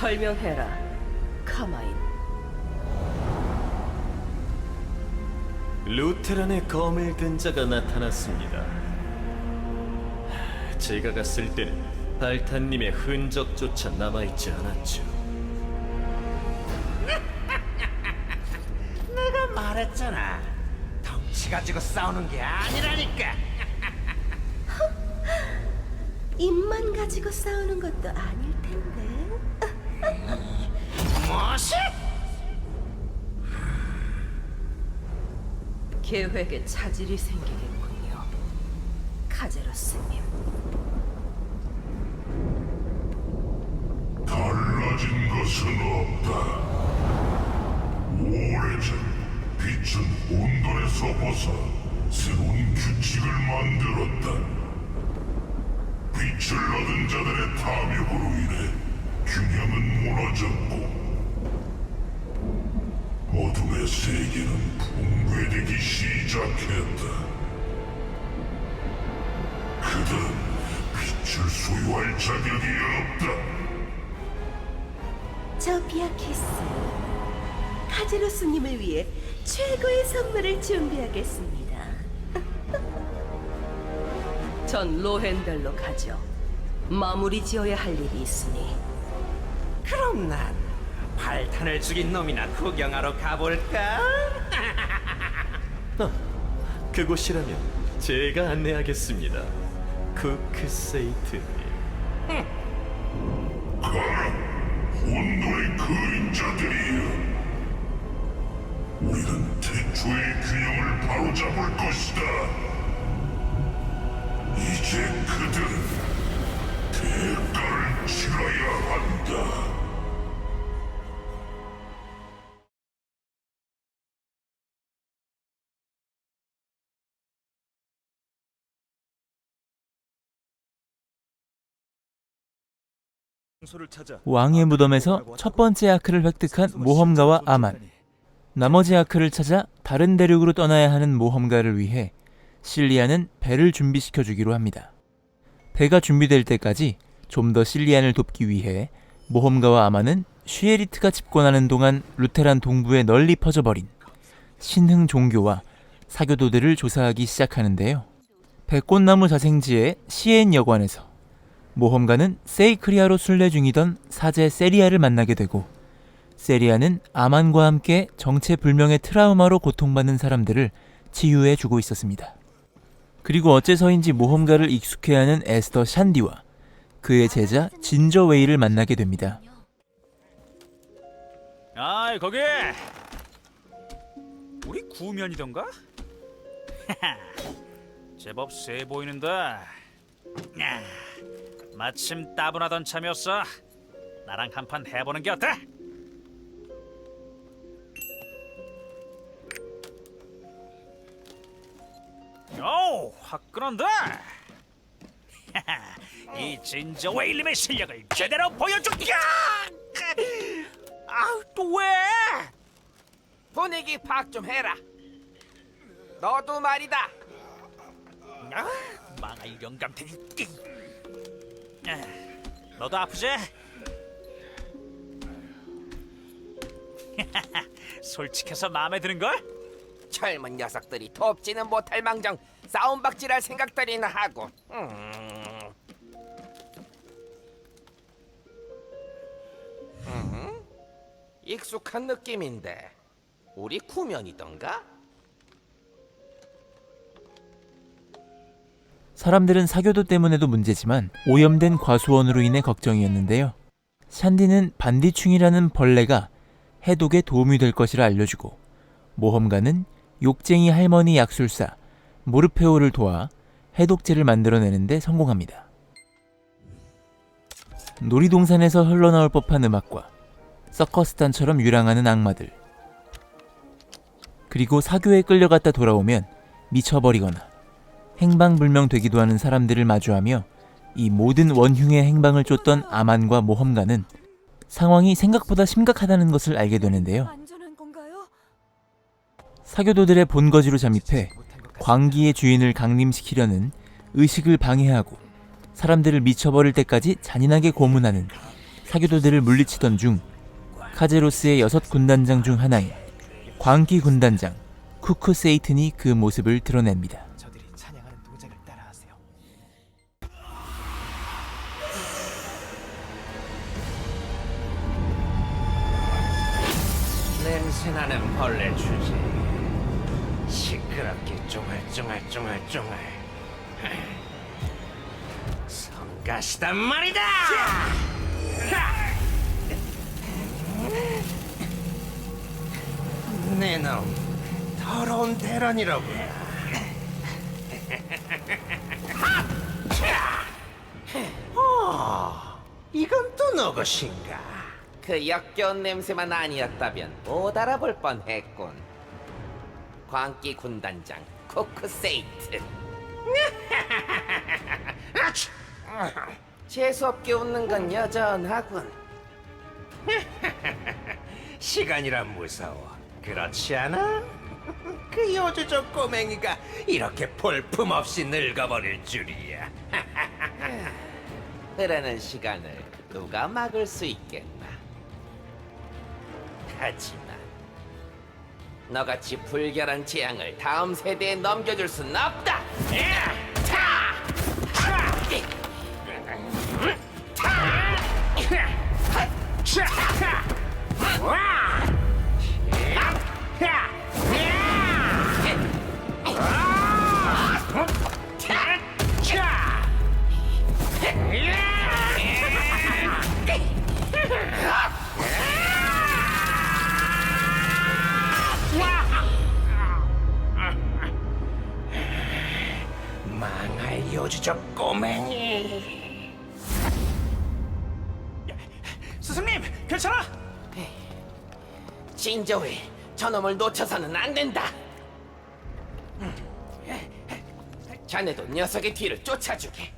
설명해라, 카마인. 루테란의 검을 든 자가 나타났습니다. 제가 갔을 때는 발탄님의 흔적조차 남아있지 않았죠. 내가 말했잖아. 덩치 가지고 싸우는 게 아니라니까. 입만 가지고 싸우는 것도 아닐 텐데. 뭐시? 계획에 차질이 생기겠군요, 카제로스님. 달라진 것은 없다. 오래전 빛은 온돌에서 벗어 새로운 규칙을 만들었다. 빛을 얻은 자들의 탐욕으로 인해 균형은 무너졌고 어둠의 세계는 붕괴되기 시작했다. 그들은 빛을 소유할 자격이 없다. 저 비아키스, 카제로스님을 위해 최고의 선물을 준비하겠습니다. 전 로헨델로 가죠. 마무리 지어야 할 일이 있으니. 그럼 난 발탄을 죽인 놈이나 구경하러 가볼까? 그곳이라면 제가 안내하겠습니다, 쿠크세이트님. 온도의 그림자들이여, 우리는 태초의 균형을 바로잡을 것이다. 이제 그들은 대가를 치러야 한다. 왕의 무덤에서 첫 번째 아크를 획득한 모험가와 아만. 나머지 아크를 찾아 다른 대륙으로 떠나야 하는 모험가를 위해 실리안은 배를 준비시켜 주기로 합니다. 배가 준비될 때까지 좀 더 실리안을 돕기 위해 모험가와 아만은 슈에리트가 집권하는 동안 루테란 동부에 널리 퍼져버린 신흥 종교와 사교도들을 조사하기 시작하는데요. 백꽃나무 자생지의 시엔 여관에서 모험가는 세이크리아로 순례 중이던 사제 세리아를 만나게 되고, 세리아는 아만과 함께 정체불명의 트라우마로 고통받는 사람들을 치유해주고 있었습니다. 그리고 어째서인지 모험가를 익숙해 하는 에스더 샨디와 그의 제자 진저 웨이를 만나게 됩니다. 아이 거기 우리 구면이던가? 제법 세 보이는데. 마침 따분하던 참이었어. 나랑 한판 해보는 게 어때? 오, 화끈한데. 이 진저 웨일림의 실력을 제대로 보여줄게. 아우 또 왜? 분위기 파악 좀 해라. 너도 말이다. 아, 망할 영감탱이. 너도 아프지? 솔직해서 마음에 드는걸? 젊은 녀석들이 돕지는 못할 망정 싸움박질할 생각들이나 하고. 익숙한 느낌인데 우리 구면이던가? 사람들은 사교도 때문에도 문제지만 오염된 과수원으로 인해 걱정이었는데요. 샨디는 반디충이라는 벌레가 해독에 도움이 될 것이라 알려주고, 모험가는 욕쟁이 할머니 약술사 모르페오를 도와 해독제를 만들어내는데 성공합니다. 놀이동산에서 흘러나올 법한 음악과 서커스단처럼 유랑하는 악마들, 그리고 사교에 끌려갔다 돌아오면 미쳐버리거나 행방불명되기도 하는 사람들을 마주하며 이 모든 원흉의 행방을 쫓던 아만과 모험가는 상황이 생각보다 심각하다는 것을 알게 되는데요. 사교도들의 본거지로 잠입해 광기의 주인을 강림시키려는 의식을 방해하고 사람들을 미쳐버릴 때까지 잔인하게 고문하는 사교도들을 물리치던 중 카제로스의 6군단장 중 하나인 광기 군단장 쿠쿠 세이튼이 그 모습을 드러냅니다. 저들이 찬양하는 동작을 따라하세요. 냄새나는 벌레 주제. 시끄럽게 쫑알쫑알쫑알쫑알. 성가시단 말이다. 내놈 더러운 대란이로구나. 이건 또 누구신가? 그 역겨운 냄새만 아니었다면 못 알아볼 뻔했군. 광기 군단장 코크 세이트. 재수없게 웃는 건 여전하군. 시간이란 무서워. 그렇지 않아? 그 여주족 꼬맹이가 이렇게 볼품없이 늙어버릴 줄이야. 흐르는 시간을 누가 막을 수 있겠나? 하지만 너같이 불결한 재앙을 다음 세대에 넘겨줄 순 없다. 망할 여주족 꼬맹이. 스승님, 괜찮아? 진저웨이, 저놈을 놓쳐서는 안 된다. 자네도 녀석의 뒤를 쫓아주게.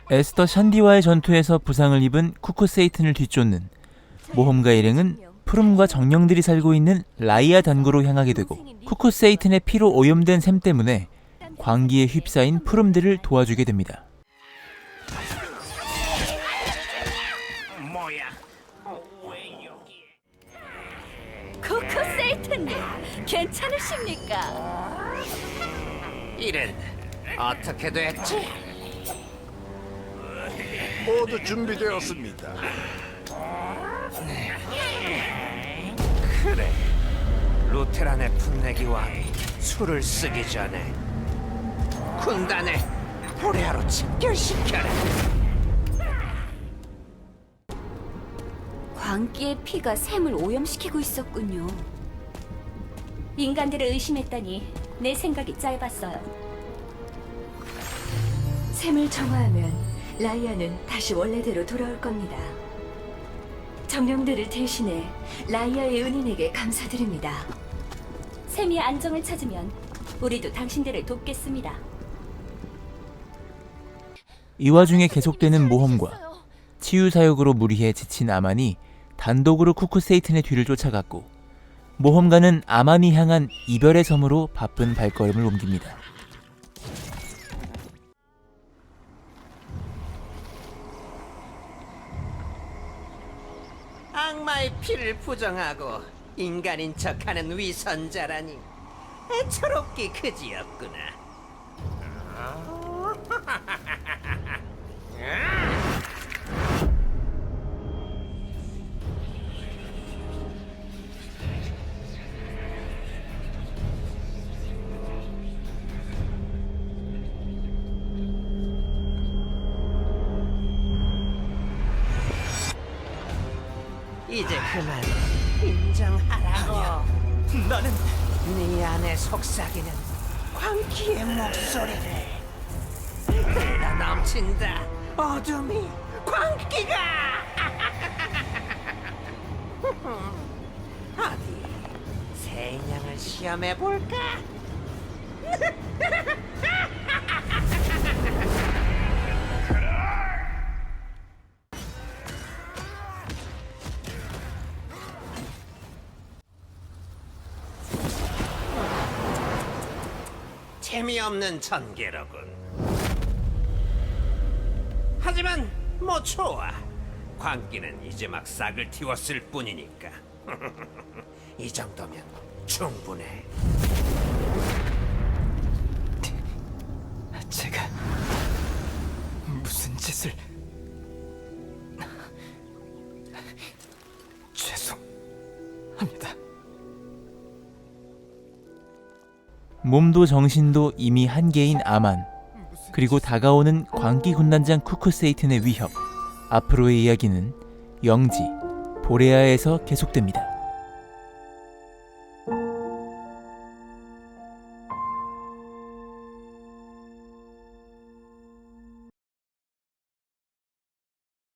에스더 샨디와의 전투에서 부상을 입은 쿠쿠 세이튼을 뒤쫓는 모험가 일행은 푸름과 정령들이 살고 있는 라이아 단구로 향하게 되고 쿠쿠 세이튼의 피로 오염된 샘 때문에 광기에 휩싸인 푸름들을 도와주게 됩니다. 뭐야? 왜 여기? 코코 세이튼님, 괜찮으십니까? 일은 어떻게 됐지? 모두 준비되었습니다. 그래. 루테란의 풋내기 왕이 술을 쓰기 전에 군단을 보레아로 집결시켜라. 광기의 피가 샘을 오염시키고 있었군요. 인간들을 의심했더니 내 생각이 짧았어요. 샘을 정화하면 라이아는 다시 원래대로 돌아올 겁니다. 정령들을 대신해 라이아의 은인에게 감사드립니다. 샘이 안정을 찾으면 우리도 당신들을 돕겠습니다. 이 와중에 계속되는 모험과 치유 사역으로 무리해 지친 아만이 단독으로 쿠쿠 세이튼의 뒤를 쫓아갔고 모험가는 아만이 향한 이별의 섬으로 바쁜 발걸음을 옮깁니다. 악마의 피를 부정하고 인간인 척하는 위선자라니 애처롭기 그지없구나. 이제 그만 인정하라고. 너는 네 안에 속삭이는 광기의 목소리를 흘러 넘친다. 어둠이 광기가. 어디 새 인형을 시험해 볼까? 재미없는 전개로군. 하지만 뭐 좋아. 광기는 이제 막 싹을 틔웠을 뿐이니까. 이 정도면 충분해. 제가 무슨 짓을... 죄송합니다. 몸도 정신도 이미 한계인 아만, 그리고 다가오는 광기 군단장 쿠쿠세이튼의 위협. 앞으로의 이야기는 영지 보레아에서 계속됩니다.